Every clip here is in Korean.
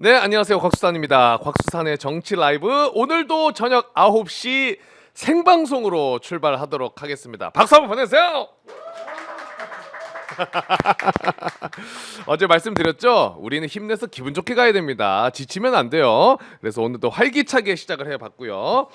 네, 안녕하세요. 곽수산입니다. 곽수산의 정치 라이브 오늘도 저녁 9시 생방송으로 출발하도록 하겠습니다. 박수 한번 보내세요. 어제 말씀드렸죠? 우리는 힘내서 기분 좋게 가야 됩니다. 지치면 안 돼요. 그래서 오늘도 활기차게 시작을 해봤고요.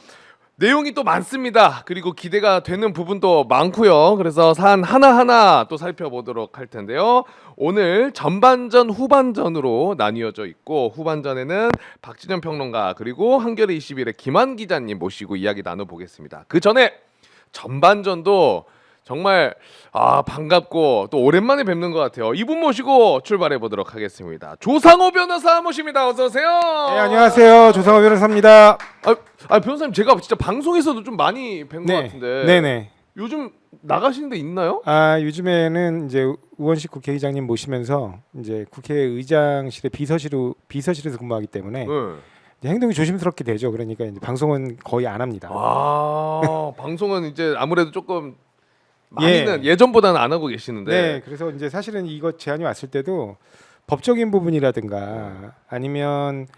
내용이 또 많습니다. 그리고 기대가 되는 부분도 많고요. 그래서 사안 하나하나 또 살펴보도록 할 텐데요. 오늘 전반전, 후반전으로 나뉘어져 있고 후반전에는 박진영 평론가 그리고 한겨레 21의 김한 기자님 모시고 이야기 나눠보겠습니다. 그 전에 전반전도 정말 반갑고 또 오랜만에 뵙는 것 같아요. 이분 모시고 출발해 보도록 하겠습니다. 조상호 변호사 모십니다. 어서 오세요. 네, 안녕하세요. 조상호 변호사입니다. 변호사님 제가 진짜 방송에서도 좀 많이 뵌 것 네. 같은데 네네. 요즘 나가시는 데 있나요? 요즘에는 이제 우원식 국회의장님 모시면서 이제 국회의장실의 비서실에서 근무하기 때문에 네. 이제 행동이 조심스럽게 되죠. 그러니까 이제 방송은 거의 안 합니다. 방송은 이제 아무래도 조금 많이는 예전보다는 안 하고 계시는데. 네. 그래서 이제 사실은 이거 제안이 왔을 때도 법적인 부분이라든가 아니면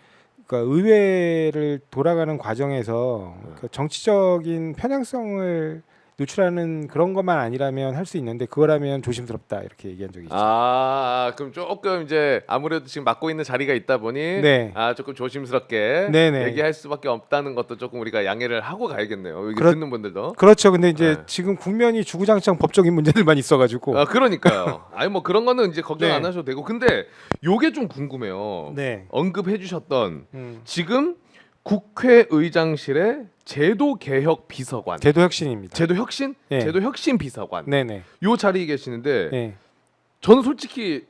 그러니까 의회를 돌아가는 과정에서 그 정치적인 편향성을 노출하는 그런 것만 아니라면 할 수 있는데 그거라면 조심스럽다 이렇게 얘기한 적이 있죠. 그럼 조금 이제 아무래도 지금 맡고 있는 자리가 있다 보니 네. 조금 조심스럽게 네네. 얘기할 수밖에 없다는 것도 조금 우리가 양해를 하고 가야겠네요. 여기 그렇- 듣는 분들도. 그렇죠. 근데 이제 네. 지금 국면이 주구장창 법적인 문제들만 있어가지고. 그러니까요. 뭐 그런 거는 이제 걱정 네. 안 하셔도 되고. 근데 요게 좀 궁금해요. 네. 언급해 주셨던 음. 지금 국회의장실의 제도개혁 비서관, 제도 혁신입니다. 제도혁신? 네. 제도혁신 비서관 네네. 요 자리에 계시는데 네. 저는 솔직히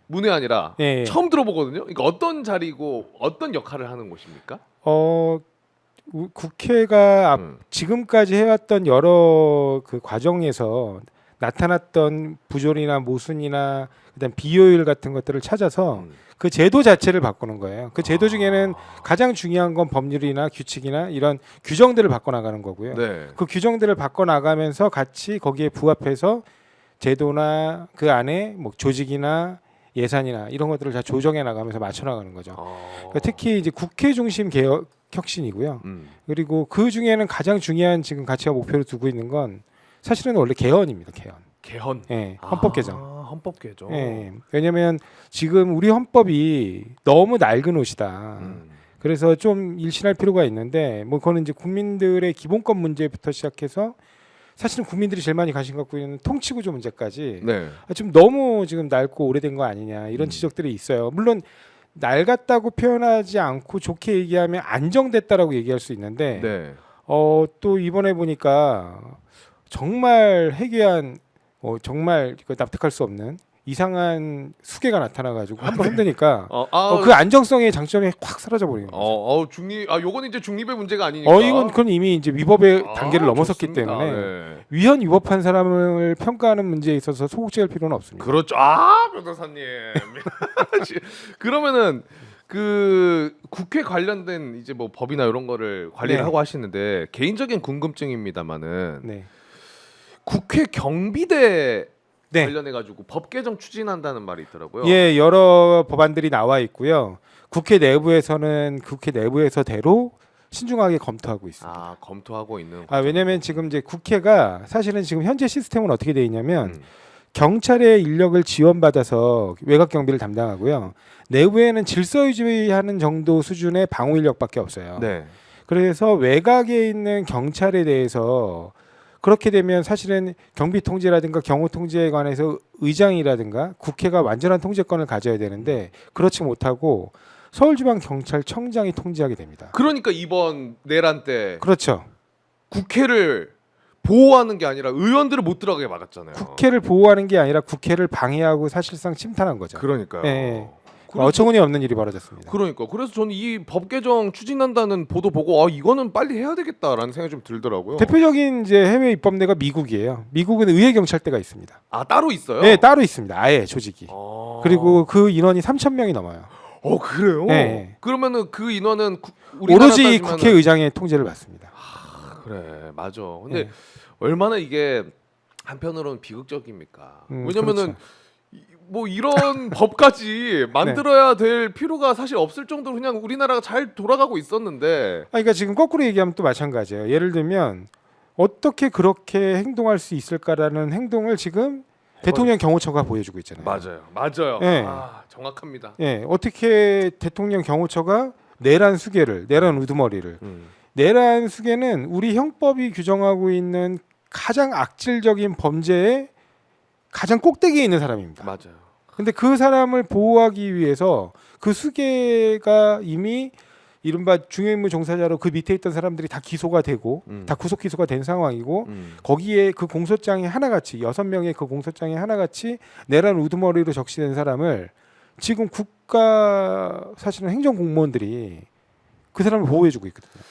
문외 아니라 네. 처음 들어보거든요. 그러니까 어떤 자리고 어떤 역할을 하는 곳입니까? 국회가 음. 지금까지 해왔던 여러 그 과정에서 나타났던 부조리나 모순이나 그다음 비효율 같은 것들을 찾아서 그 제도 자체를 바꾸는 거예요. 그 제도 중에는 가장 중요한 건 법률이나 규칙이나 이런 규정들을 바꿔나가는 거고요. 네. 그 규정들을 바꿔나가면서 같이 거기에 부합해서 제도나 그 안에 뭐 조직이나 예산이나 이런 것들을 다 조정해 나가면서 맞춰 나가는 거죠. 그러니까 특히 이제 국회 중심 개혁 혁신이고요. 그리고 그 중에는 가장 중요한 지금 가치와 목표를 두고 있는 건 사실은 원래 개헌입니다. 개헌. 예, 헌법 개정. 헌법 개정. 예, 왜냐하면 지금 우리 헌법이 너무 낡은 옷이다. 그래서 좀 일신할 필요가 있는데 뭐 그거는 이제 국민들의 기본권 문제부터 시작해서 사실은 국민들이 제일 많이 관심 갖고 있는 통치구조 문제까지 네. 지금 너무 지금 낡고 오래된 거 아니냐 이런 지적들이 있어요. 물론 낡았다고 표현하지 않고 좋게 얘기하면 안정됐다라고 얘기할 수 있는데 네. 또 이번에 보니까 정말 해괴한 정말 이거 납득할 수 없는 이상한 수계가 나타나가지고 한번 흔드니까 그 안정성의 장점이 확 사라져 버리는 거죠. 요건 이제 중립의 문제가 아니니까. 그건 이미 이제 위법의 단계를 넘어섰기 좋습니다. 때문에 네. 위헌 위법한 사람을 평가하는 문제에 있어서 소극적일 필요는 없습니다. 그렇죠. 변호사님. 그러면은 그 국회 관련된 이제 뭐 법이나 이런 거를 관리를 네. 하고 하시는데 개인적인 궁금증입니다만은 네. 국회 경비대 네. 관련해 가지고 법 개정 추진한다는 말이 있더라고요. 예, 여러 법안들이 나와 있고요. 국회 내부에서대로 신중하게 검토하고 있습니다. 검토하고 있는. 왜냐하면 지금 이제 국회가 사실은 지금 현재 시스템은 어떻게 돼 있냐면 음. 경찰의 인력을 지원받아서 외곽 경비를 담당하고요. 내부에는 질서 유지하는 정도 수준의 방호 인력밖에 없어요. 네. 그래서 외곽에 있는 경찰에 대해서 그렇게 되면 사실은 경비 통제라든가 경호 통제에 관해서 의장이라든가 국회가 완전한 통제권을 가져야 되는데 그렇지 못하고 서울지방경찰청장이 통제하게 됩니다. 그러니까 이번 내란 때 그렇죠. 국회를 보호하는 게 아니라 의원들을 못 들어가게 막았잖아요. 국회를 보호하는 게 아니라 국회를 방해하고 사실상 침탈한 거죠. 그러니까요. 네. 그래서- 어처구니 없는 일이 벌어졌습니다. 그래서 저는 이 법 개정 추진한다는 보도 보고 이거는 빨리 해야 되겠다라는 생각이 좀 들더라고요. 대표적인 이제 해외 입법례가 미국이에요. 미국은 의회 경찰대가 있습니다. 따로 있어요? 네, 따로 있습니다. 아예 조직이. 그리고 그 인원이 3,000명이 넘어요. 그래요? 네. 그러면은 그 인원은 오로지 우리나라 따지면은- 국회의장의 통제를 받습니다. 그래, 맞아. 근데 네. 얼마나 이게 한편으로는 비극적입니까? 왜냐면은 그렇죠. 뭐 이런 법까지 만들어야 될 필요가 사실 없을 정도로 그냥 우리나라가 잘 돌아가고 있었는데. 그러니까 지금 거꾸로 얘기하면 또 마찬가지예요. 예를 들면 어떻게 그렇게 행동할 수 있을까라는 행동을 지금 대통령 경호처가 보여주고 있잖아요. 맞아요. 예. 아, 정확합니다. 예, 어떻게 대통령 경호처가 내란 수계를, 내란 우두머리를, 내란 수계는 우리 형법이 규정하고 있는 가장 악질적인 범죄의 가장 꼭대기에 있는 사람입니다. 맞아요. 근데 그 사람을 보호하기 위해서 그 수계가 이미 이른바 중요임무 종사자로 그 밑에 있던 사람들이 다 기소가 되고 다 구속 기소가 된 상황이고 거기에 그 공소장이 하나같이 6명의 그 공소장이 하나같이 내란 우두머리로 적시된 사람을 지금 국가 사실은 행정 공무원들이 그 사람을 보호해주고 있거든요.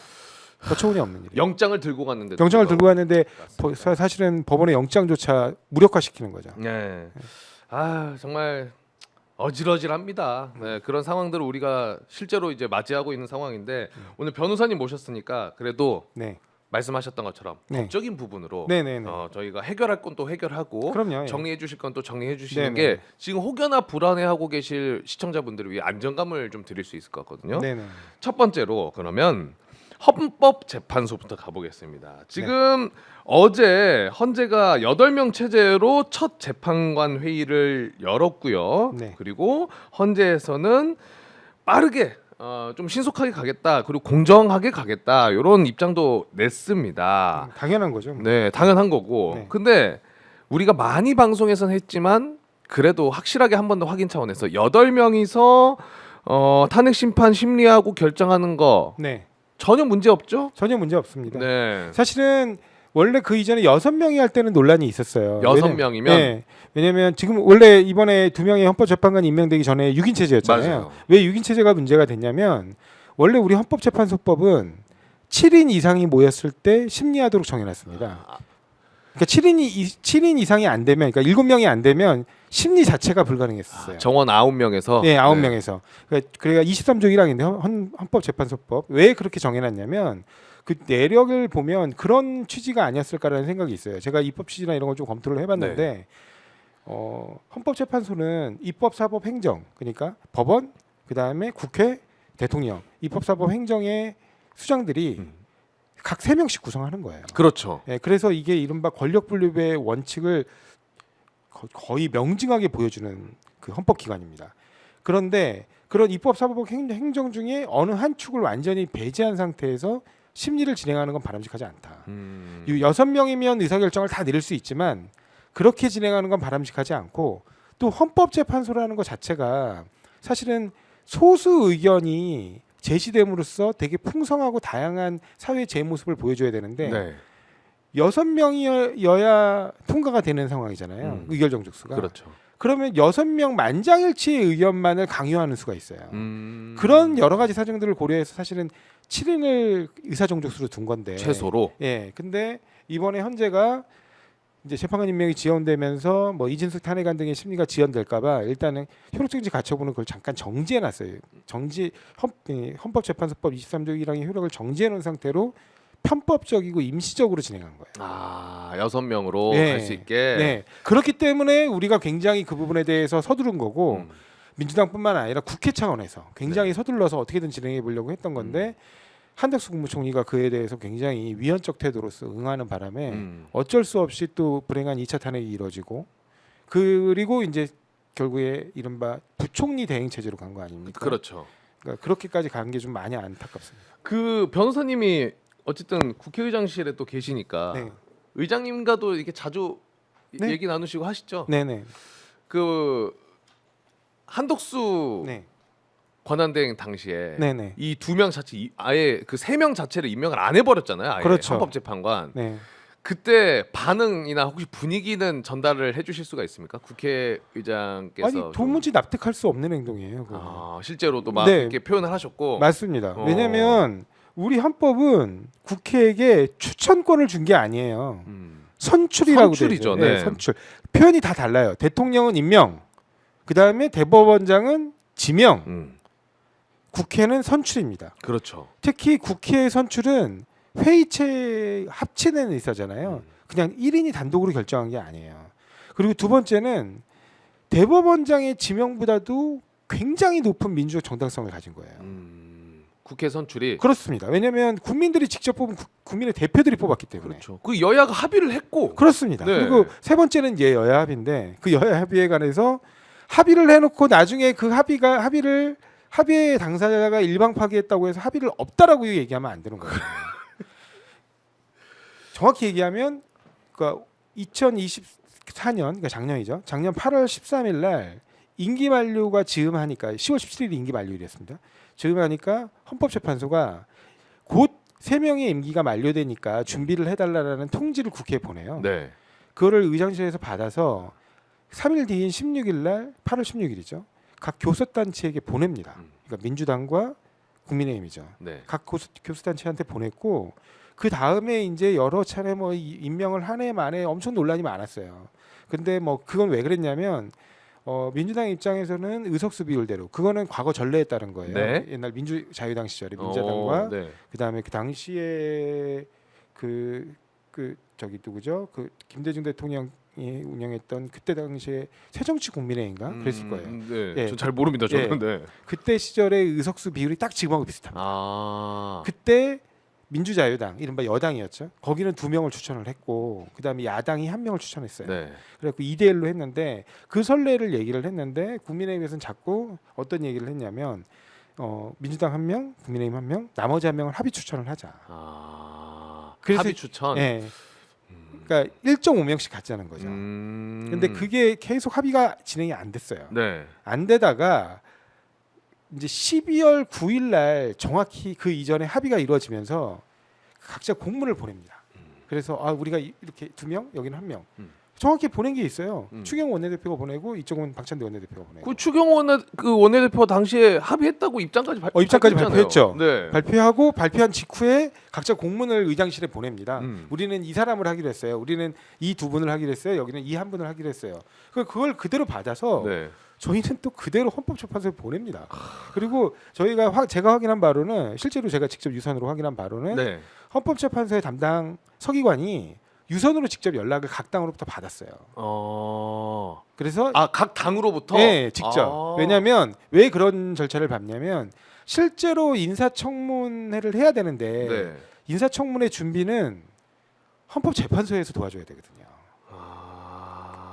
거처운이 없는 일이에요. 영장을 들고 갔는데. 영장을 들고 갔는데 사실은 법원의 영장조차 무력화시키는 거죠. 네. 아 정말 어질어질합니다. 네, 그런 상황들을 우리가 실제로 이제 맞이하고 있는 상황인데 오늘 변호사님 모셨으니까 그래도 네. 말씀하셨던 것처럼 네. 법적인 부분으로 네네네. 저희가 해결할 건 또 해결하고 그럼요. 예. 정리해 주실 건 또 정리해 주시는 네네. 게 지금 혹여나 불안해하고 계실 시청자분들을 위해 안정감을 좀 드릴 수 있을 것 같거든요. 네네. 첫 번째로 그러면 헌법재판소부터 가보겠습니다. 지금 어제 헌재가 8명 체제로 첫 재판관 회의를 열었고요. 네. 그리고 헌재에서는 빠르게 좀 신속하게 가겠다. 그리고 공정하게 가겠다. 이런 입장도 냈습니다. 당연한 거죠. 네, 당연한 거고. 네. 근데 우리가 많이 방송에서는 했지만 그래도 확실하게 한 번 더 확인 차원에서 8명이서 탄핵 심판 심리하고 결정하는 거 네. 전혀 문제 없죠? 전혀 문제 없습니다. 네. 사실은 원래 그 이전에 6명이 할 때는 논란이 있었어요. 6명이면? 네. 왜냐면 지금 원래 이번에 2명의 헌법재판관이 임명되기 전에 6인 체제였잖아요. 맞아요. 왜 6인 체제가 문제가 됐냐면 원래 우리 헌법재판소법은 7인 이상이 모였을 때 심리하도록 정해놨습니다. 그러니까 7인 이상이 안 되면, 그러니까 7명이 안 되면 심리 자체가 불가능했었어요. 정원 9명에서 네, 9명에서. 그러니까 23조 1항인데 헌법재판소법 왜 그렇게 정해놨냐면 그 내력을 보면 그런 취지가 아니었을까라는 생각이 있어요. 제가 입법 취지나 이런 걸 좀 검토를 해봤는데 헌법재판소는 입법, 사법, 행정 그러니까 법원, 그 다음에 국회, 대통령, 입법, 사법, 행정의 수장들이 각 3명씩 구성하는 거예요. 그렇죠. 네, 그래서 이게 이른바 권력분립의 원칙을 거의 명징하게 보여주는 그 헌법기관입니다. 그런데 그런 입법, 사법, 행정 중에 어느 한 축을 완전히 배제한 상태에서 심리를 진행하는 건 바람직하지 않다. 6명이면 의사결정을 다 내릴 수 있지만 그렇게 진행하는 건 바람직하지 않고 또 헌법재판소라는 것 자체가 사실은 소수 의견이 제시됨으로써 되게 풍성하고 다양한 사회 제 모습을 보여줘야 되는데 네. 6명이어야 통과가 되는 상황이잖아요. 의결 정족수가. 그렇죠. 그러면 6명 만장일치의 의견만을 강요하는 수가 있어요. 그런 여러 가지 사정들을 고려해서 사실은 7인을 의사 정족수로 둔 건데. 최소로. 예. 근데 이번에 헌재가 이제 재판관 임명이 지연되면서 뭐 이진숙 탄핵안 등의 심리가 지연될까봐 일단은 효력정지 가처분을 그걸 잠깐 정지해놨어요. 헌법재판소법 23조 1항의 효력을 정지해놓은 상태로 편법적이고 임시적으로 진행한 거예요. 아, 6명으로 네. 할 수 있게. 네. 그렇기 때문에 우리가 굉장히 그 부분에 대해서 서두른 거고 민주당뿐만 아니라 국회 차원에서 굉장히 서둘러서 어떻게든 진행해 보려고 했던 건데 한덕수 국무총리가 그에 대해서 굉장히 위헌적 태도로서 응하는 바람에 어쩔 수 없이 또 불행한 2차 탄핵이 이뤄지고 그리고 이제 결국에 이른바 부총리 대행 체제로 간 거 아닙니까? 그렇죠. 그러니까 그렇게까지 간 게 좀 많이 안타깝습니다. 그 변호사님이 어쨌든 국회의장실에 또 계시니까 네. 의장님과도 이렇게 자주 네. 얘기 나누시고 하시죠? 네네. 그 한덕수 네. 권한대행 당시에 네네. 이 2명 자체 아예 그 3명 자체를 임명을 안 해버렸잖아요. 아예 그렇죠. 헌법재판관. 네. 그때 반응이나 혹시 분위기는 전달을 해주실 수가 있습니까? 국회의장께서 아니 도무지 납득할 수 없는 행동이에요. 그거. 실제로도 막 네. 이렇게 표현을 하셨고 맞습니다. 왜냐하면 우리 헌법은 국회에게 추천권을 준 게 아니에요. 선출이라고 선출이죠. 돼 있어요. 네. 선출. 표현이 다 달라요. 대통령은 임명, 그 다음에 대법원장은 지명, 국회는 선출입니다. 그렇죠. 특히 국회의 선출은 회의체 합치된 의사잖아요. 그냥 1인이 단독으로 결정한 게 아니에요. 그리고 두 번째는 대법원장의 지명보다도 굉장히 높은 민주적 정당성을 가진 거예요. 국회 선출이 그렇습니다. 왜냐하면 국민들이 직접 뽑은 국민의 대표들이 뽑았기 때문에. 그렇죠. 그 여야가 합의를 했고 그렇습니다. 네. 그리고 세 번째는 이제 여야 합의인데 그 여야 합의에 관해서 합의를 해놓고 나중에 그 합의의 당사자가 일방 파기했다고 해서 합의를 없다라고 얘기하면 안 되는 거예요. 정확히 얘기하면 그러니까 2024년 그러니까 작년이죠. 작년 8월 13일 날 임기 만료가 즈음하니까 10월 17일이 임기 만료일이었습니다. 즈음하니까 헌법재판소가 곧 3명의 임기가 만료되니까 준비를 해달라는 통지를 국회에 보내요. 네. 그거를 의장실에서 받아서 3일 뒤인 16일 날 8월 16일이죠. 각 교섭단체에게 보냅니다. 그러니까 민주당과 국민의힘이죠. 네. 각 교섭단체한테 보냈고 그 다음에 이제 여러 차례 뭐 임명을 한 해 만에 엄청 논란이 많았어요. 근데 뭐 그건 왜 그랬냐면 민주당 입장에서는 의석수 비율대로 그거는 과거 전례에 따른 거예요. 네. 옛날 민주자유당 시절에 민자당과 네. 그다음에 그 당시에 그 저기 누구죠? 그 김대중 대통령이 운영했던 그때 당시에 새정치국민회인가 그랬을 거예요. 네. 예. 전 잘 모릅니다. 저는. 네. 그때 시절의 의석수 비율이 딱 지금하고 비슷합니다. 아. 그때 민주자유당 이른바 여당이었죠. 거기는 2명을 추천을 했고 그다음에 야당이 1명을 추천했어요. 네. 그래갖고 2대1로 했는데 그 선례를 얘기를 했는데 국민의힘에서는 자꾸 어떤 얘기를 했냐면 민주당 1명, 국민의힘 1명, 나머지 1명을 합의 추천을 하자. 아. 그래서- 합의 추천. 예. 그러니까 1.5명씩 갖자는 거죠. 근데 그게 계속 합의가 진행이 안 됐어요. 네. 안 되다가 이제 12월 9일 날 정확히 그 이전에 합의가 이루어지면서 각자 공문을 보냅니다. 그래서 우리가 이렇게 2명, 여기는 1명. 정확히 보낸 게 있어요. 추경 원내대표가 보내고 이쪽은 박찬대 원내대표가 보내고. 그 추경 원내대표 당시에 합의했다고 입장까지 입장까지 발표했잖아요. 발표했죠. 네. 발표하고 발표한 직후에 각자 공문을 의장실에 보냅니다. 음. 우리는 이 사람을 하기로 했어요. 우리는 이 2분을 하기로 했어요. 여기는 이 1분을 하기로 했어요. 그걸 그대로 받아서 네. 저희는 또 그대로 헌법재판소에 보냅니다. 그리고 제가 확인한 바로는 실제로 제가 직접 유선으로 확인한 바로는 네. 헌법재판소의 담당 서기관이 유선으로 직접 연락을 각 당으로부터 받았어요. 그래서 각 당으로부터. 네, 직접. 왜냐하면 왜 그런 절차를 밟냐면 실제로 인사청문회를 해야 되는데 네. 인사청문회 준비는 헌법재판소에서 도와줘야 되거든요.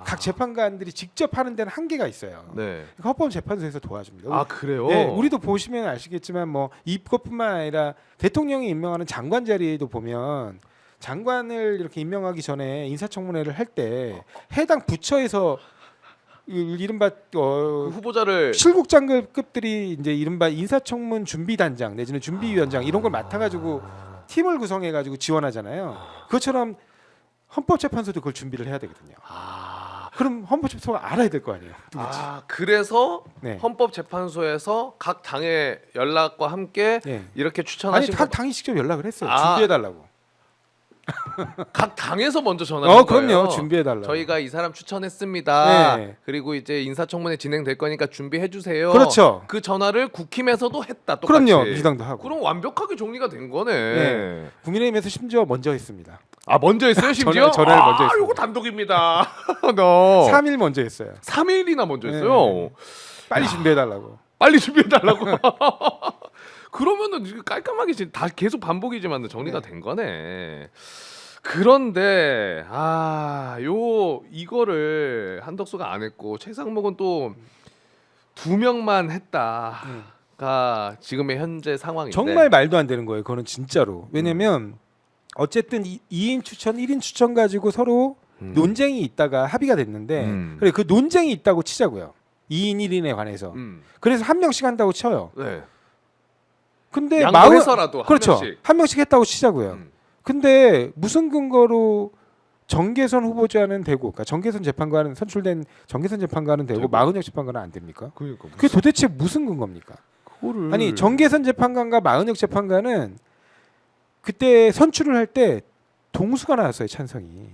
각 재판관들이 직접 하는 데는 한계가 있어요. 네. 그러니까 헌법재판소에서 도와줍니다. 아 그래요? 네, 우리도 보시면 아시겠지만 뭐 이것뿐만 아니라 대통령이 임명하는 장관 자리에도 보면 장관을 이렇게 임명하기 전에 인사청문회를 할 때 해당 부처에서 이른바 그 후보자를 실국장급들이 이제 이른바 인사청문 준비단장 내지는 준비위원장 이런 걸 맡아가지고 팀을 구성해가지고 지원하잖아요. 그것처럼 헌법재판소도 그걸 준비를 해야 되거든요. 그럼 헌법재판소가 알아야 될 거 아니에요. 누구지? 그래서 네. 헌법재판소에서 각 당의 연락과 함께 네. 이렇게 아니 추천하신 각 당이 직접 연락을 했어요. 아. 준비해달라고. 각 당에서 먼저 전화한 거예요. 그럼요. 준비해달라고. 저희가 이 사람 추천했습니다. 네. 그리고 이제 인사청문회 진행될 거니까 준비해 주세요. 그렇죠. 그 전화를 국힘에서도 했다. 똑같이. 그럼요. 민주당도 하고. 그럼 완벽하게 정리가 된 거네. 네. 국민의힘에서 심지어 먼저 했습니다. 먼저 했어요, 심지어? 전화를 먼저 했습니다. 이거 단독입니다. 너 3일 먼저 했어요. 3일이나 먼저 했어요. 네. 빨리 준비해달라고. 빨리 준비해 달라고. 그러면은 깔끔하게 지금 다 계속 반복이지만 정리가 된 거네. 그런데 이거를 한덕수가 안 했고 최상목은 또 2명만 했다가 지금의 현재 상황인데 정말 말도 안 되는 거예요. 그거는 진짜로. 왜냐면 어쨌든 2인 추천, 1인 추천 가지고 서로 논쟁이 있다가 합의가 됐는데 그래 그 논쟁이 있다고 치자고요. 2인 1인에 관해서. 그래서 1명씩 한다고 쳐요. 네. 근데 양보해서라도 그렇죠. 한 명씩. 한 명씩 했다고 치자고요. 근데 무슨 근거로 정계선 후보자는 되고, 그러니까 정계선 재판관은 선출된 정계선 재판관은 되고 마은혁 재판관은 안 됩니까? 그러니까 그게 도대체 무슨 근거입니까? 그거를 아니 정계선 재판관과 마은혁 재판관은 그때 선출을 할 때 동수가 나왔어요. 찬성이.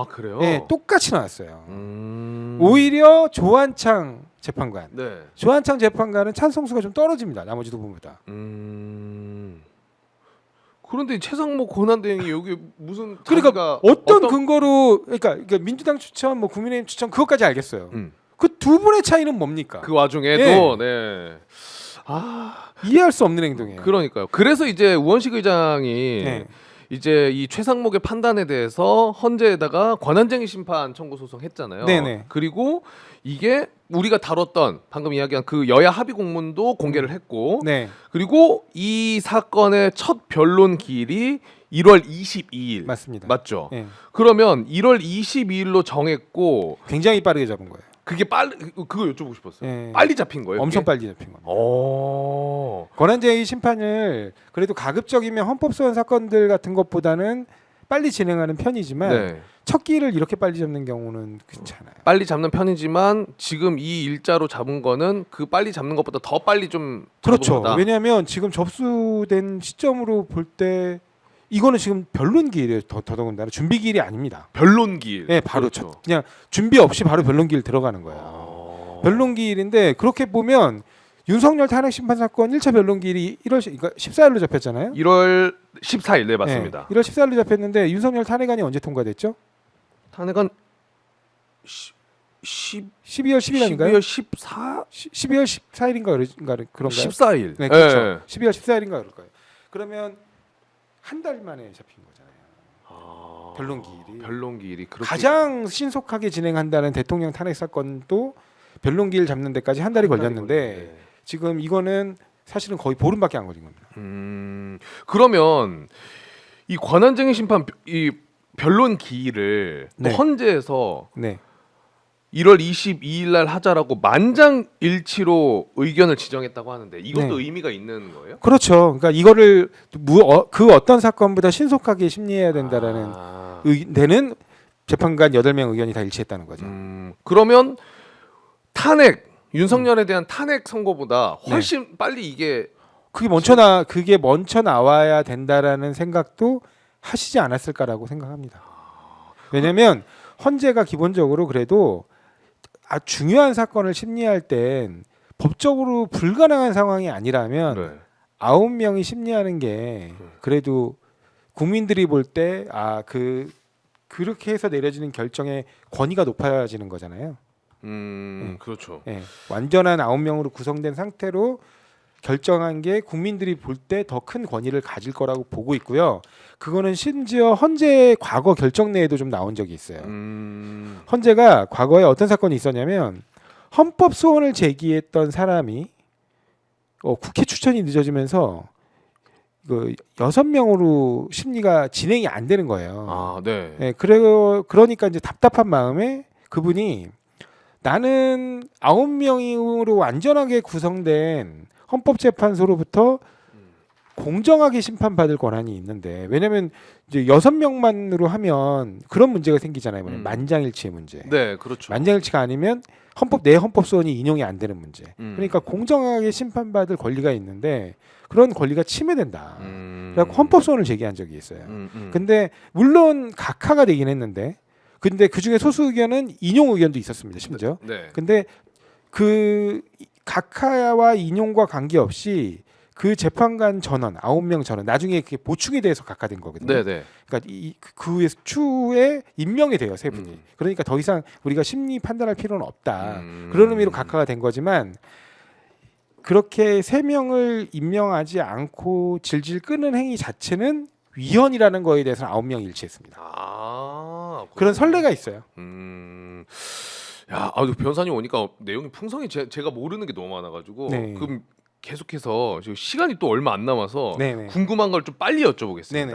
그래요? 네, 똑같이 나왔어요. 오히려 조한창 재판관. 네. 조한창 재판관은 찬성수가 좀 떨어집니다. 나머지 두 분보다. 그런데 최상목 권한대행이 여기 무슨 그러니까 자기가 어떤 근거로 그러니까 민주당 추천, 뭐 국민의힘 추천 그것까지 알겠어요. 그 두 분의 차이는 뭡니까? 그 와중에도 네. 아, 이해할 수 없는 행동이에요. 그러니까요. 그래서 이제 우원식 의장이 네. 이제 이 최상목의 판단에 대해서 헌재에다가 권한쟁의 심판 청구 소송했잖아요. 네네. 그리고 이게 우리가 다뤘던 방금 이야기한 그 여야 합의 공문도 공개를 했고, 네, 그리고 이 사건의 첫 변론 기일이 1월 22일 맞습니다. 맞죠? 네. 그러면 1월 22일로 정했고 굉장히 빠르게 잡은 거예요. 그게 빨리 그거 여쭤보고 싶었어요. 네. 빨리 잡힌 거예요? 엄청 그게? 빨리 잡힌 겁니다. 오. 권한쟁의 심판을 그래도 가급적이면 헌법소원 사건들 같은 것보다는 빨리 진행하는 편이지만 네. 첫 기를 이렇게 빨리 잡는 경우는 괜찮아요. 빨리 잡는 편이지만 지금 이 일자로 잡은 거는 그 빨리 잡는 것보다 더 빨리 좀 그렇죠. 잡은 거다. 왜냐하면 지금 접수된 시점으로 볼 때 이거는 지금 변론 기일이에요. 더더군다나 준비 기일이 아닙니다. 변론 기일. 네, 바로 그렇죠. 그냥 준비 없이 바로 변론 기일 들어가는 거예요. 변론 기일인데 그렇게 보면 윤석열 탄핵 심판 사건 1차 변론 기일이 1월 그러니까 14일로 잡혔잖아요. 1월 14일 네 맞습니다. 네, 1월 14일로 잡혔는데 윤석열 탄핵안이 언제 통과됐죠? 탄핵은 12월 10일인가요? 12월 14 12월 14일인가 그런가요? 14일. 네, 그렇죠. 예. 12월 14일인가 그럴 거예요. 그러면 한 달 만에 잡힌 거잖아요. 아, 변론 기일이. 변론 기일이 그렇게 가장 신속하게 진행한다는 대통령 탄핵 사건도 변론 기일 잡는 데까지 한 달이 걸렸는데 지금 이거는 사실은 거의 보름밖에 안 걸린 겁니다. 그러면 이 권한쟁의 심판 이 변론 기일을 또 네. 헌재에서 네. 1월 22일 날 하자라고 만장일치로 의견을 지정했다고 하는데 이것도 네. 의미가 있는 거예요? 그렇죠. 그러니까 이거를 그 어떤 사건보다 신속하게 심리해야 된다라는 데는 재판관 8명 의견이 다 일치했다는 거죠. 그러면 탄핵 윤석열에 대한 탄핵 선고보다 훨씬 빨리 이게 그게 먼저 나와야 된다라는 생각도 하시지 않았을까라고 생각합니다. 왜냐하면 헌재가 기본적으로 그래도 중요한 사건을 심리할 땐 법적으로 불가능한 상황이 아니라면 네. 9명이 심리하는 게 그래도 국민들이 볼 때 그렇게 해서 내려지는 결정의 권위가 높아지는 거잖아요. 그렇죠. 예, 완전한 9명으로 구성된 상태로 결정한 게 국민들이 볼 때 더 큰 권위를 가질 거라고 보고 있고요. 그거는 심지어 헌재 과거 결정 내에도 좀 나온 적이 있어요. 헌재가 과거에 어떤 사건이 있었냐면 헌법 소원을 제기했던 사람이 국회 추천이 늦어지면서 그 6명으로 심리가 진행이 안 되는 거예요. 아, 네. 예, 그러니까 이제 답답한 마음에 그분이 나는 9명으로 완전하게 구성된 헌법재판소로부터 공정하게 심판받을 권한이 있는데 왜냐하면 이제 6명만으로 하면 그런 문제가 생기잖아요. 만장일치의 문제. 네, 그렇죠. 만장일치가 아니면 내 헌법 소원이 인용이 안 되는 문제. 음. 그러니까 공정하게 심판받을 권리가 있는데 그런 권리가 침해된다. 음. 그래서 헌법 소원을 제기한 적이 있어요. 근데 물론 각하가 되긴 했는데 근데 그 중에 소수 의견은 인용 의견도 있었습니다. 심지어. 네. 근데 그 각하와 인용과 관계없이 그 재판관 전원 9명 전원 나중에 그게 보충이 돼서 각하된 거거든요. 네, 네. 그러니까 그 추에 임명이 돼요, 세 분이. 그러니까 더 이상 우리가 심리 판단할 필요는 없다. 그런 의미로 각하가 된 거지만 그렇게 3명을 임명하지 않고 질질 끄는 행위 자체는 위헌이라는 거에 대해서는 9명이 일치했습니다. 그런 선례가 있어요. 야, 변호사님 오니까 내용이 풍성히 제가 모르는 게 너무 많아가지고 네. 그럼 계속해서 지금 시간이 또 얼마 안 남아서 네네. 궁금한 걸 좀 빨리 여쭤보겠습니다. 네네.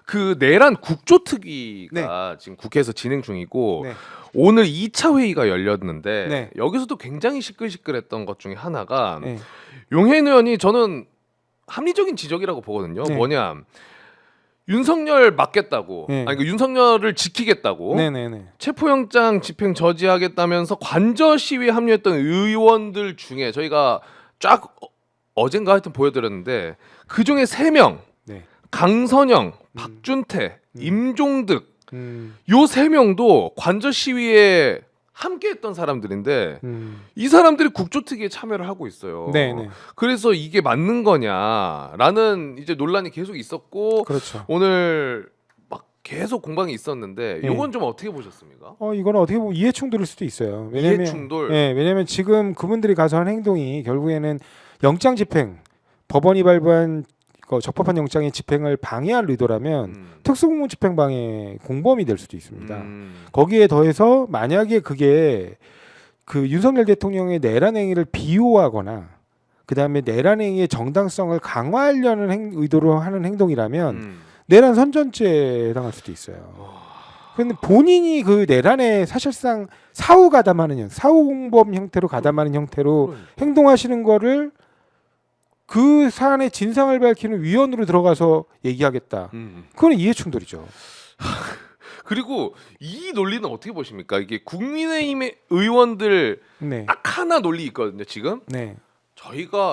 그 내란 국조특위가 지금 국회에서 진행 중이고 네. 오늘 2차 회의가 열렸는데 네. 여기서도 굉장히 시끌시끌했던 것 중에 하나가 네. 용해인 의원이 저는 합리적인 지적이라고 보거든요. 네. 뭐냐 윤석열 막겠다고 네. 아니 그 윤석열을 지키겠다고 네네네. 체포영장 집행 저지하겠다면서 관저 시위에 합류했던 의원들 중에 저희가 쫙 어젠가 하여튼 보여드렸는데 그 중에 3명 네. 강선영, 박준태, 임종득 요 3명도 관저 시위에 함께했던 사람들인데 이 사람들이 국조특위에 참여를 하고 있어요. 네네. 그래서 이게 맞는 거냐라는 이제 논란이 계속 있었고 그렇죠. 오늘 막 계속 공방이 있었는데 예. 요건 좀 어떻게 보셨습니까? 이거는 어떻게 보면 이해충돌일 수도 있어요. 왜냐면 이해충돌. 예, 왜냐면 지금 그분들이 가서 한 행동이 결국에는 영장 집행, 법원이 발부한 적법한 영장의 집행을 방해할 의도라면 특수공무 집행 방해 공범이 될 수도 있습니다. 거기에 더해서 만약에 그게 그 윤석열 대통령의 내란 행위를 비호하거나 그다음에 내란 행위의 정당성을 강화하려는 의도로 하는 행동이라면 내란 선전죄에 해당할 수도 있어요. 근데 본인이 그 내란에 사실상 사후 가담하는 사후 공범 형태로 가담하는 형태로 행동하시는 거를 그 사안의 진상을 밝히는 위원으로 들어가서 얘기하겠다. 그건 이해충돌이죠. 그리고 이 논리는 어떻게 보십니까? 이게 국민의힘의 의원들 네. 딱 하나 논리 있거든요. 지금 네.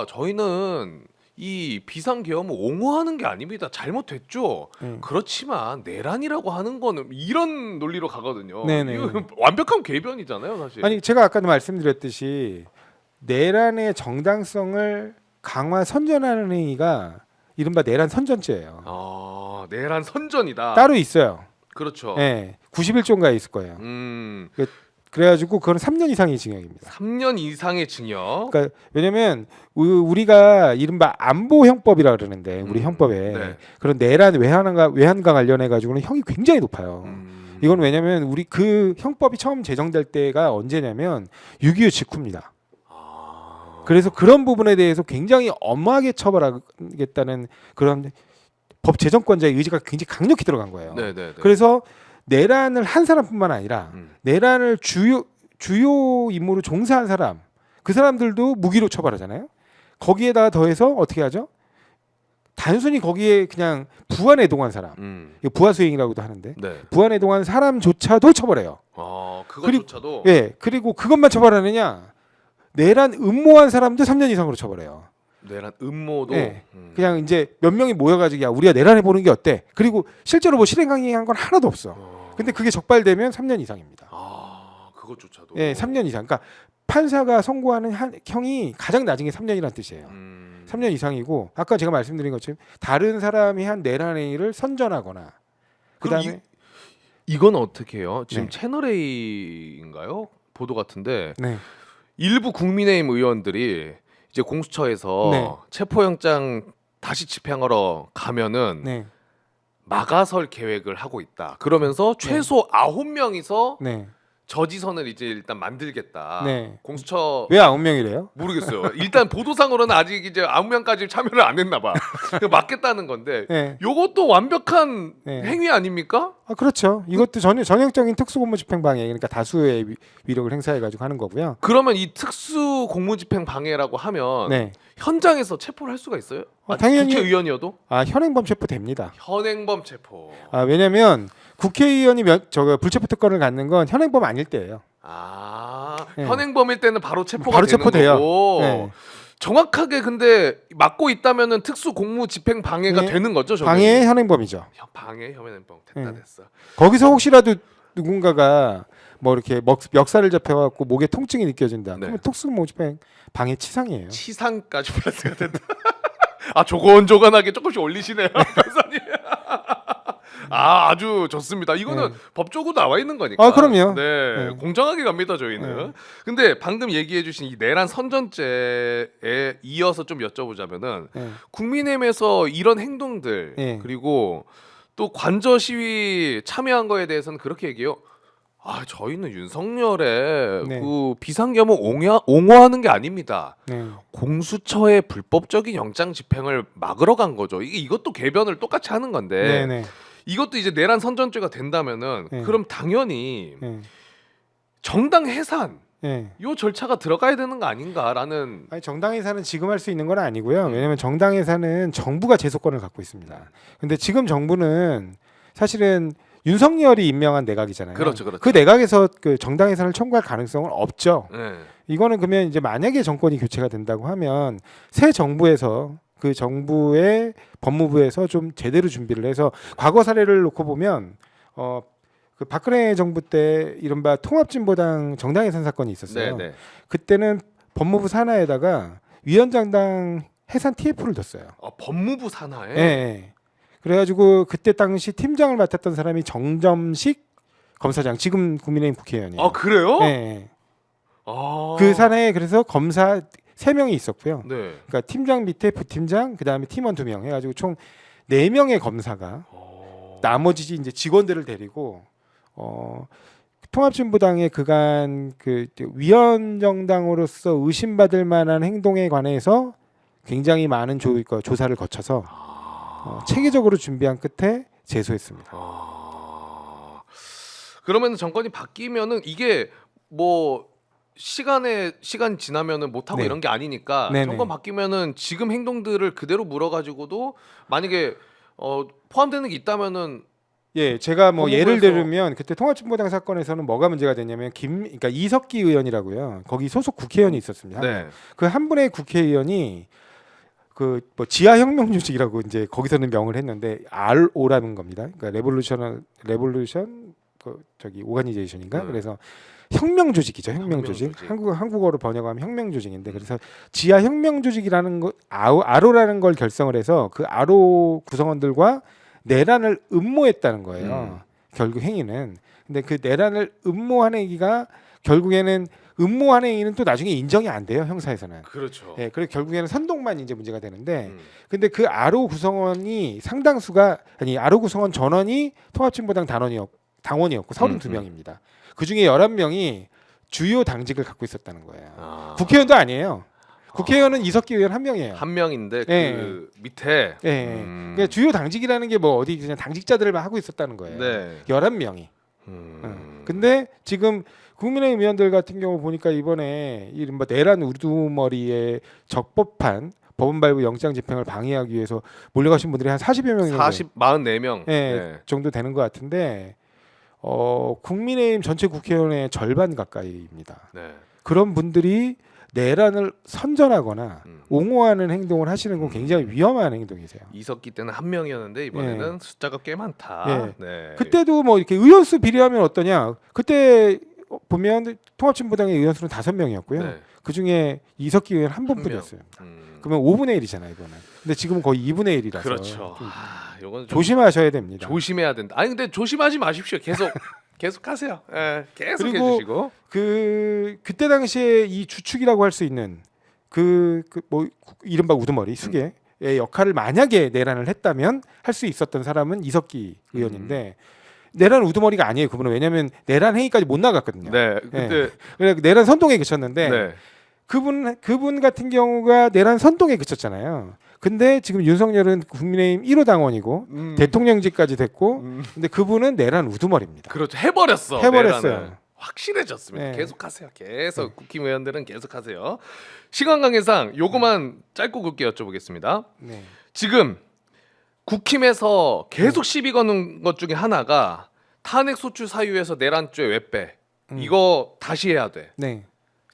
저희는 이 비상계엄을 옹호하는 게 아닙니다. 잘못됐죠. 그렇지만 내란이라고 하는 거는 이런 논리로 가거든요. 네네. 이거 완벽한 궤변이잖아요, 사실. 아니 제가 아까도 말씀드렸듯이 내란의 정당성을 강화 선전하는 행위가 이른바 내란 선전죄예요. 내란 선전이다. 따로 있어요. 그렇죠. 네, 91조인가에 있을 거예요. 그래가지고 그건 3년 이상의 징역입니다. 3년 이상의 징역. 그러니까 왜냐면 우리가 이른바 안보형법이라 그러는데 우리 형법에 네. 그런 내란 외환과 관련해 가지고는 형이 굉장히 높아요. 이건 왜냐면 우리 그 형법이 처음 제정될 때가 언제냐면 6.25 직후입니다. 그래서 그런 부분에 대해서 굉장히 엄하게 처벌하겠다는 그런 법 제정권자의 의지가 굉장히 강력히 들어간 거예요. 네네네. 그래서 내란을 한 사람뿐만 아니라 내란을 주요 임무로 종사한 사람 그 사람들도 무기로 처벌하잖아요. 거기에다가 더해서 어떻게 하죠? 단순히 거기에 그냥 부안해동한 사람, 이거 부하수행이라고도 하는데 네. 부안해동한 사람조차도 처벌해요. 그것조차도. 그리고 그것만 처벌하느냐? 내란 음모한 사람도 3년 이상으로 처벌해요. 내란 음모도. 네. 그냥 이제 몇 명이 모여가지고 야 우리가 내란해 보는 게 어때? 그리고 실제로 뭐 실행 강행한 건 하나도 없어. 근데 그게 적발되면 3년 이상입니다. 그것조차도. 네, 3년 이상. 그러니까 판사가 선고하는 형이 가장 낮은 게 3년이라는 뜻이에요. 3년 이상이고 아까 제가 말씀드린 것처럼 다른 사람이 한 내란 행위를 선전하거나 그다음에 이건 어떻게 해요? 지금 네. 채널 A인가요? 보도 같은데 네. 일부 국민의힘 의원들이 이제 공수처에서 네. 체포영장 다시 집행하러 가면은 네. 막아설 계획을 하고 있다. 그러면서 최소 9명이서 네. 저지선을 이제 일단 만들겠다. 네. 공수처 왜 9명이래요? 모르겠어요. 일단 보도상으로는 아직 이제 9명까지 참여를 안 했나 봐. 막겠다는 건데 네. 요것도 완벽한 네. 행위 아닙니까? 그렇죠. 이것도 전형적인 특수공무집행방해. 그러니까 다수의 위력을 행사해 가지고 하는 거고요. 그러면 이 특수 공무집행 방해라고 하면 네. 현장에서 체포를 할 수가 있어요? 당연히 국회의원이어도? 현행범 체포됩니다. 현행범 체포. 왜냐면 국회의원이 불체포 특권을 갖는 건 현행범 아닐 때예요. 네. 현행범일 때는 바로 체포가 바로 되는 체포돼요. 거고. 네. 정확하게 근데 막고 있다면은 특수 공무집행 방해가 네. 되는 거죠, 저게? 방해 현행범이죠. 방해 현행범 됐다 네. 됐어. 거기서 혹시라도 누군가가 뭐 이렇게 멱살을 잡혀갖고 목에 통증이 느껴진다. 네. 그러면 특수공무집행 방해 치상이에요. 치상까지 플러스가 된다. 조곤조곤하게 조금씩 올리시네요, 변호사님. 아주 좋습니다. 이거는 법적으로 나와 있는 거니까. 그럼요. 네, 공정하게 갑니다 저희는. 근데 방금 얘기해주신 이 내란 선전죄에 이어서 좀 여쭤보자면은 국민의힘에서 이런 행동들 그리고 또 관저 시위 참여한 거에 대해서는 그렇게 얘기해요. 저희는 윤석열의 그 비상계엄을 옹호하는 게 아닙니다. 공수처의 불법적인 영장 집행을 막으러 간 거죠. 이것도 궤변을 똑같이 하는 건데 이것도 이제 내란 선전죄가 된다면은 그럼 당연히 정당 해산 요 절차가 들어가야 되는 거 아닌가라는. 정당 해산은 지금 할 수 있는 건 아니고요. 왜냐하면 정당 해산은 정부가 제소권을 갖고 있습니다. 근데 지금 정부는 사실은 윤석열이 임명한 내각이잖아요. 그렇죠. 그 내각에서 그 정당 해산을 청구할 가능성은 없죠. 이거는 그러면 이제 만약에 정권이 교체가 된다고 하면 새 정부에서 그 정부의 법무부에서 좀 제대로 준비를 해서 과거 사례를 놓고 보면 그 박근혜 정부 때 이른바 통합진보당 정당 해산 사건이 있었어요. 그때는 법무부 산하에다가 위원장당 해산 TF를 뒀어요. 법무부 산하에? 네. 그래가지고 그때 당시 팀장을 맡았던 사람이 정점식 검사장, 지금 국민의힘 국회의원이에요. 아 그래요? 네. 아. 그 산하에 그래서 검사 3명이 있었고요. 네. 그러니까 팀장 밑에 부팀장, 그다음에 팀원 2명 해가지고 총 4명의 검사가 나머지 이제 직원들을 데리고 통합진보당의 그간 그 위헌 정당으로서 의심받을 만한 행동에 관해서 굉장히 많은 조사를 거쳐서 체계적으로 준비한 끝에 제소했습니다. 그러면 정권이 바뀌면은 이게 뭐 시간이 지나면은 못 하고 네. 이런 게 아니니까 네네. 정권 바뀌면은 지금 행동들을 그대로 물어가지고도 만약에 포함되는 게 있다면은 예, 제가 뭐 예를 법무부에서- 들면 그때 통합진보당 사건에서는 뭐가 문제가 됐냐면 그러니까 이석기 의원이라고요. 거기 소속 국회의원이 있었습니다. 네. 그 한 분의 국회의원이 그 뭐 지하혁명 조직이라고 이제 거기서는 명을 했는데 RO라는 겁니다. 그러니까 레볼루션 그 저기 오가니제이션인가? 그래서 혁명 조직이죠. 혁명 조직. 한국어로 번역하면 혁명 조직인데 그래서 지하 혁명 조직이라는 거 RO라는 걸 결성을 해서 그 RO 구성원들과 내란을 음모했다는 거예요. 결국 행위는. 근데 그 내란을 음모한 행위가 결국에는 음모한 행위는 또 나중에 인정이 안 돼요. 형사에서는. 그렇죠. 예, 그래서 결국에는 선동만 이제 문제가 되는데 근데 그 RO 구성원이 상당수가 아니 RO 구성원 전원이 통합진보당 당원이었고 32명입니다. 그중에 11명이 주요 당직을 갖고 있었다는 거예요. 국회의원도 아니에요. 국회의원은 이석기 의원 한 명이에요. 한 명인데 네. 그 밑에 예. 그러니까 주요 당직이라는 게 뭐 어디 그냥 당직자들만 하고 있었다는 거예요. 네. 11명이. 근데 지금 국민의힘 의원들 같은 경우 보니까 이번에 이른바 내란 우두머리에 적법한 법원 발부 영장 집행을 방해하기 위해서 몰려가신 분들이 한 40여 명 정도 44명. 네. 정도 되는 것 같은데 국민의힘 전체 국회의원의 절반 가까이입니다. 네. 그런 분들이 내란을 선전하거나 옹호하는 행동을 하시는 건 굉장히 위험한 행동이세요. 이석기 때는 한 명이었는데 이번에는 숫자가 꽤 많다. 예. 네. 그때도 뭐 이렇게 의원수 비례하면 어떠냐? 그때 보면 통합진보당의 의원수는 5명이었고요. 네. 그 중에 이석기 의원 한 명. 분뿐이었어요. 그러면 5분의 1이잖아요, 이거는. 근데 지금은 거의 2분의 1이라서 그렇죠. 요건 좀 조심하셔야 됩니다. 조심해야 된다. 아니 근데 조심하지 마십시오. 계속 하세요. 예. 계속 그리고 해주시고. 그때 당시에 이 주축이라고 할 수 있는 뭐 이른바 우두머리 수계의 역할을 만약에 내란을 했다면 할 수 있었던 사람은 이석기 의원인데 내란 우두머리가 아니에요. 그분은 왜냐하면 내란 행위까지 못 나갔거든요. 네. 그때 그래 내란 선동에 그쳤는데 네. 그분 같은 경우가 내란 선동에 그쳤잖아요. 근데 지금 윤석열은 국민의힘 1호 당원이고 대통령직까지 됐고 근데 그분은 내란 우두머리입니다. 그렇죠. 해버렸어요. 내란을. 확실해졌습니다. 네. 계속하세요. 계속 국힘의원들은 계속하세요. 시간 관계상 요거만 짧고 굵게 여쭤보겠습니다. 네. 지금 국힘에서 계속 시비 거는 것 중에 하나가 탄핵 소추 사유에서 내란죄 왜 빼? 이거 다시 해야 돼. 네.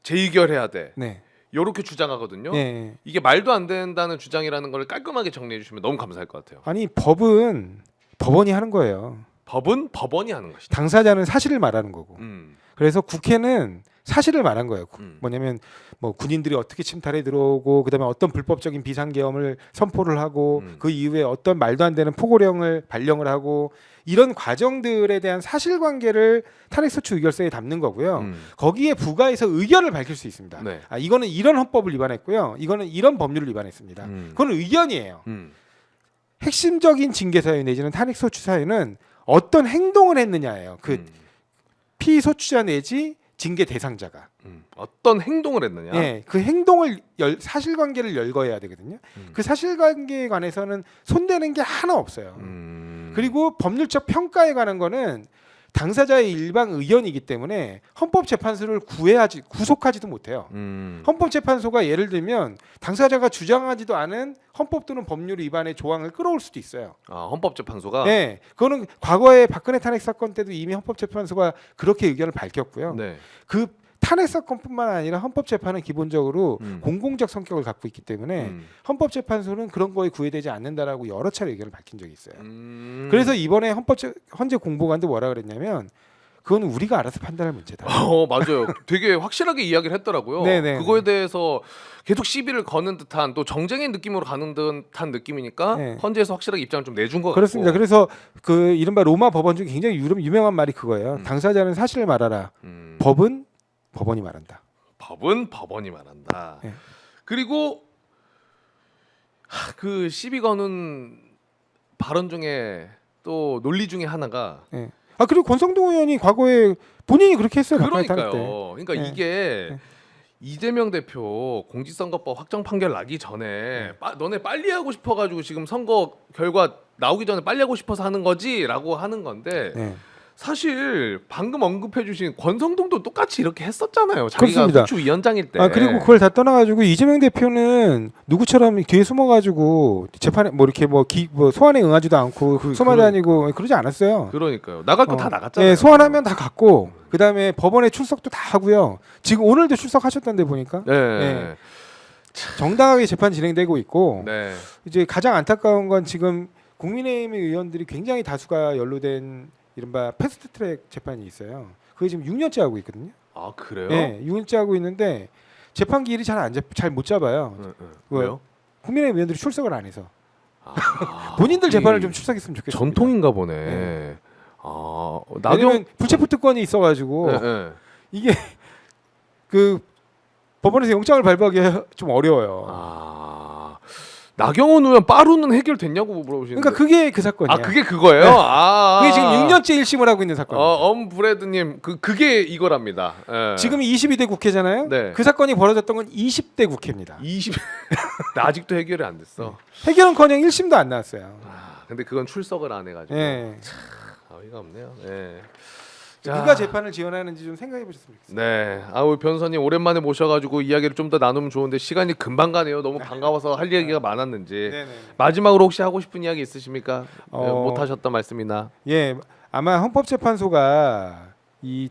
재의결해야 돼. 네. 요렇게 주장하거든요. 네. 이게 말도 안 된다는 주장이라는 걸 깔끔하게 정리해 주시면 너무 감사할 것 같아요. 아니 법원이 하는 거예요. 법은 법원이 하는 것이다. 당사자는 사실을 말하는 거고. 그래서 국회는 사실을 말한 거예요. 뭐냐면 뭐 군인들이 어떻게 침탈에 들어오고 그다음에 어떤 불법적인 비상계엄을 선포를 하고 그 이후에 어떤 말도 안 되는 포고령을 발령을 하고 이런 과정들에 대한 사실관계를 탄핵소추 의결서에 담는 거고요. 거기에 부가해서 의견을 밝힐 수 있습니다. 네. 이거는 이런 헌법을 위반했고요. 이거는 이런 법률을 위반했습니다. 그건 의견이에요. 핵심적인 징계 사유 내지는 탄핵소추 사유는 어떤 행동을 했느냐예요. 그 피소추자 내지 징계 대상자가 어떤 행동을 했느냐? 네, 그 행동을 사실관계를 열거해야 되거든요. 그 사실관계에 관해서는 손대는 게 하나 없어요. 그리고 법률적 평가에 관한 거는 당사자의 일방 의견이기 때문에 헌법재판소를 구속하지도 못해요. 헌법재판소가 예를 들면 당사자가 주장하지도 않은 헌법 또는 법률 위반의 조항을 끌어올 수도 있어요. 헌법재판소가? 네, 그거는 과거에 박근혜 탄핵 사건 때도 이미 헌법재판소가 그렇게 의견을 밝혔고요. 네. 그 탄핵 사건뿐만 아니라 헌법재판은 기본적으로 공공적 성격을 갖고 있기 때문에 헌법재판소는 그런 거에 구애되지 않는다라고 여러 차례 의견을 밝힌 적이 있어요. 그래서 이번에 헌재 공보관도 뭐라 그랬냐면 그건 우리가 알아서 판단할 문제다. 맞아요. 되게 확실하게 이야기를 했더라고요. 네네. 그거에 대해서 계속 시비를 거는 듯한 또 정쟁의 느낌으로 가는 듯한 느낌이니까 네. 헌재에서 확실하게 입장을 좀 내준 것 그렇습니다. 같고. 그래서 그 이른바 로마 법원 중에 굉장히 유명한 말이 그거예요. 음. 당사자는 사실을 말하라. 음, 법은 법원이 말한다. 법은 법원이 말한다. 네. 그리고 그 시비 거는 발언 중에 또 논리 중에 하나가 예. 아 그리고 권성동 의원이 과거에 본인이 그렇게 했어요. 박근혜 탈 때. 그러니까요. 그러니까 네. 이게 네. 이재명 대표 공직선거법 확정 판결 나기 전에 너네 빨리 하고 싶어가지고 지금 선거 결과 나오기 전에 빨리 하고 싶어서 하는 거지라고 하는 건데 네. 사실 방금 언급해주신 권성동도 똑같이 이렇게 했었잖아요. 자기가 그렇습니다. 후추위원장일 때. 아 그리고 그걸 다 떠나가지고 이재명 대표는 누구처럼 뒤에 숨어가지고 재판에 뭐 이렇게 뭐 소환에 응하지도 않고 소마다니고 그러지 않았어요. 그러니까요. 나갈 거 다 나갔잖아요. 네, 소환하면 다 갔고 그 다음에 법원에 출석도 다 하고요. 지금 오늘도 출석하셨던데 보니까 네. 네. 정당하게 재판 진행되고 있고 네. 이제 가장 안타까운 건 지금 국민의힘 의원들이 굉장히 다수가 연루된 이른바 패스트트랙 재판이 있어요. 그게 지금 6년째 하고 있거든요. 아 그래요? 네, 6년째 하고 있는데 재판 기일이 잘 못 잡아요. 왜요? 국민의힘 의원들이 출석을 안 해서 아, 본인들 재판을 이 좀 출석했으면 좋겠어요. 전통인가 보네. 네. 아 왜냐면 불체포 특권이 있어가지고 네, 네. 이게 그 법원에서 영장을 발부하기 좀 어려워요. 아 나경원 의원 빠루는 해결됐냐고 물어보시는데. 그러니까 그게 그 사건이야. 아 그게 그거예요? 네. 아 그게 지금 6년째 1심을 하고 있는 사건. 엄브레드님 그게 이거랍니다. 예. 지금 22대 국회잖아요. 네. 그 사건이 벌어졌던 건 20대 국회입니다. 20 나 아직도 해결이 안 됐어. 해결은커녕 1심도 안 나왔어요. 근데 그건 출석을 안 해가지고. 예. 어이가 없네요. 예. 누가 재판을 지원하는지 좀 생각해 보셨으면 좋겠어요. 네, 아우 변호사님 오랜만에 모셔가지고 이야기를 좀 더 나누면 좋은데 시간이 금방 가네요. 너무 반가워서 할 얘기가 많았는지. 네네. 마지막으로 혹시 하고 싶은 이야기 있으십니까? 어, 못 하셨던 말씀이나. 예, 아마 헌법재판소가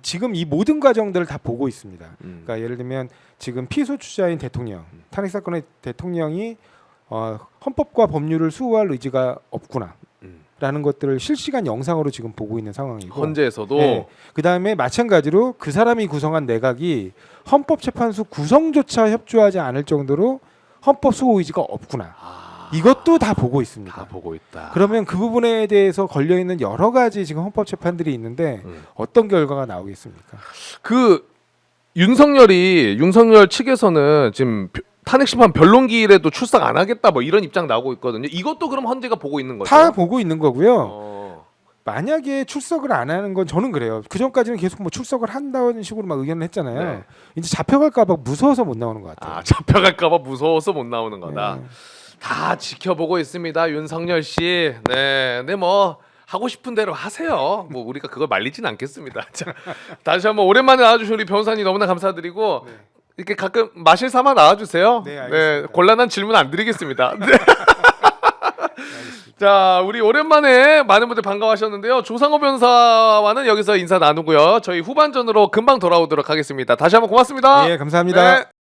지금 이 모든 과정들을 다 보고 있습니다. 그러니까 예를 들면 지금 피소추자인 대통령, 탄핵 사건의 대통령이 헌법과 법률을 수호할 의지가 없구나. 라는 것들을 실시간 영상으로 지금 보고 있는 상황이고 헌재에서도 네. 그다음에 마찬가지로 그 사람이 구성한 내각이 헌법재판소 구성조차 협조하지 않을 정도로 헌법 수호 의지가 없구나. 이것도 다 보고 있습니다. 다 보고 있다. 그러면 그 부분에 대해서 걸려 있는 여러 가지 지금 헌법 재판들이 있는데 어떤 결과가 나오겠습니까? 그 윤석열 측에서는 지금 탄핵 심판 변론기일에도 출석 안 하겠다 뭐 이런 입장 나오고 있거든요. 이것도 그럼 헌재가 보고 있는 거죠? 다 보고 있는 거고요. 어. 만약에 출석을 안 하는 건 저는 그래요. 그 전까지는 계속 뭐 출석을 한다는 식으로 막 의견을 했잖아요. 네. 이제 잡혀갈까봐 무서워서 못 나오는 것 같아요. 아 잡혀갈까봐 무서워서 못 나오는 거다. 네. 다 지켜보고 있습니다, 윤석열 씨. 네, 근데 뭐 하고 싶은 대로 하세요. 뭐 우리가 그걸 말리진 않겠습니다. 자, 다시 한번 오랜만에 나와주신 우리 변호사님 너무나 감사드리고 네. 이렇게 가끔 마실 삼아 나와주세요. 네, 알겠습니다. 곤란한 질문 안 드리겠습니다. 네. 자, 우리 오랜만에 많은 분들 반가워하셨는데요. 조상호 변호사와는 여기서 인사 나누고요. 저희 후반전으로 금방 돌아오도록 하겠습니다. 다시 한번 고맙습니다. 예, 감사합니다. 네.